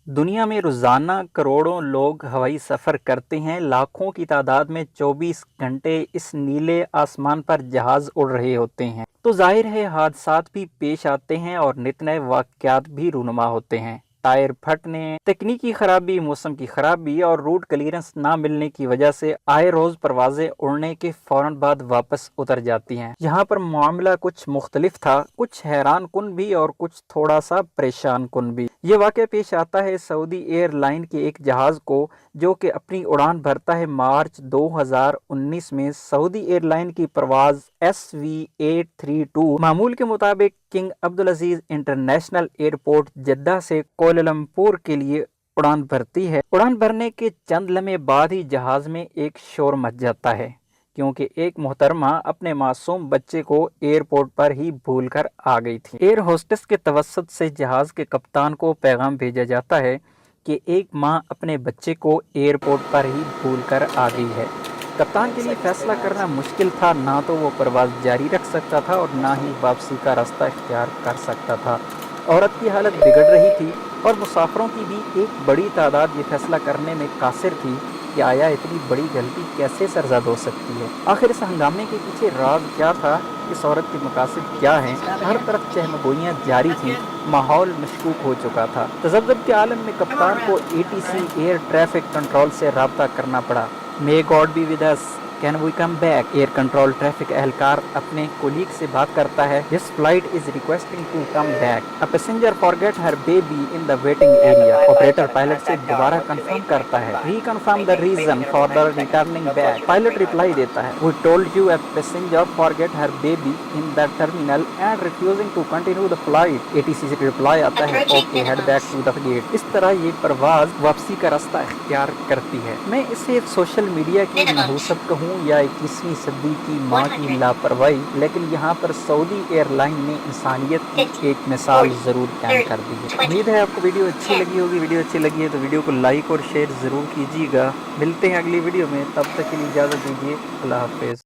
دنیا میں روزانہ کروڑوں لوگ ہوائی سفر کرتے ہیں۔ لاکھوں کی تعداد میں 24 گھنٹے اس نیلے آسمان پر جہاز اڑ رہے ہوتے ہیں، تو ظاہر ہے حادثات بھی پیش آتے ہیں اور نت نئے واقعات بھی رونما ہوتے ہیں۔ ٹائر پھٹنے، تکنیکی خرابی، موسم کی خرابی اور روٹ کلیئرنس نہ ملنے کی وجہ سے آئے روز پروازیں اڑنے کے فوراً بعد واپس اتر جاتی ہیں۔ یہاں پر معاملہ کچھ مختلف تھا، کچھ حیران کن بھی اور کچھ تھوڑا سا پریشان کن بھی۔ یہ واقعہ پیش آتا ہے سعودی ایئر لائن کے ایک جہاز کو، جو کہ اپنی اڑان بھرتا ہے مارچ 2019 میں۔ سعودی ایئر لائن کی پرواز SV832 معمول کے مطابق King Abdulaziz International Airport Jeddah سے کوالالمپور کے لیے اڑان بھرتی ہے۔ اڑان بھرنے کے چند لمحے بعد ہی جہاز میں ایک شور مچ جاتا ہے، کیونکہ ایک محترمہ اپنے معصوم بچے کو ایئرپورٹ پر ہی بھول کر آ گئی تھی۔ ایئر ہوسٹس کے توسط سے جہاز کے کپتان کو پیغام بھیجا جاتا ہے کہ ایک ماں اپنے بچے کو ایئرپورٹ پر ہی بھول کر آ گئی ہے۔ کپتان کے لیے فیصلہ کرنا مشکل تھا، نہ تو وہ پرواز جاری رکھ سکتا تھا اور نہ ہی واپسی کا راستہ اختیار کر سکتا تھا۔ عورت کی حالت بگڑ رہی تھی اور مسافروں کی بھی ایک بڑی تعداد یہ فیصلہ کرنے میں قاصر تھی کہ آیا اتنی بڑی غلطی کیسے سرزد ہو سکتی ہے۔ آخر اس ہنگامے کے پیچھے راز کیا تھا؟ اس عورت کے مقاصد کیا ہیں؟ ہر طرف چہمگوئیاں جاری تھیں، ماحول مشکوک ہو چکا تھا۔ تذبذب کے عالم میں کپتان کو ATC ایئر ٹریفک کنٹرول سے رابطہ کرنا پڑا۔ May God be with us. Can we come back? Error control traffic اہلکار اپنے کولیگ سے بات کرتا ہے۔ This flight is requesting to come back. A passenger forget her baby in the waiting area. Operator pilot سے دوبارہ confirm کرتا ہے۔ Reconfirm the reason for the returning back. Pilot reply دیتا ہے۔ We told you a passenger forget her baby in the terminal and refusing to continue the flight. ATC سے reply آتا ہے Okay, head back to the gate. اس طرح یہ پرواز واپسی کا راستہ اختیار کرتی ہے۔ میں اسے سوشل میڈیا کی نحوست کہوں یا 21ویں صدی کی ماں کی لاپرواہی، لیکن یہاں پر سعودی ایئر لائن نے انسانیت کی ایک مثال ضرور قائم کر دی ہے۔ امید ہے آپ کو ویڈیو اچھی لگی ہوگی۔ ویڈیو اچھی لگی ہے تو ویڈیو کو لائک اور شیئر ضرور کیجیے گا۔ ملتے ہیں اگلی ویڈیو میں، تب تک کے لیے اجازت دیجیے۔ اللہ حافظ۔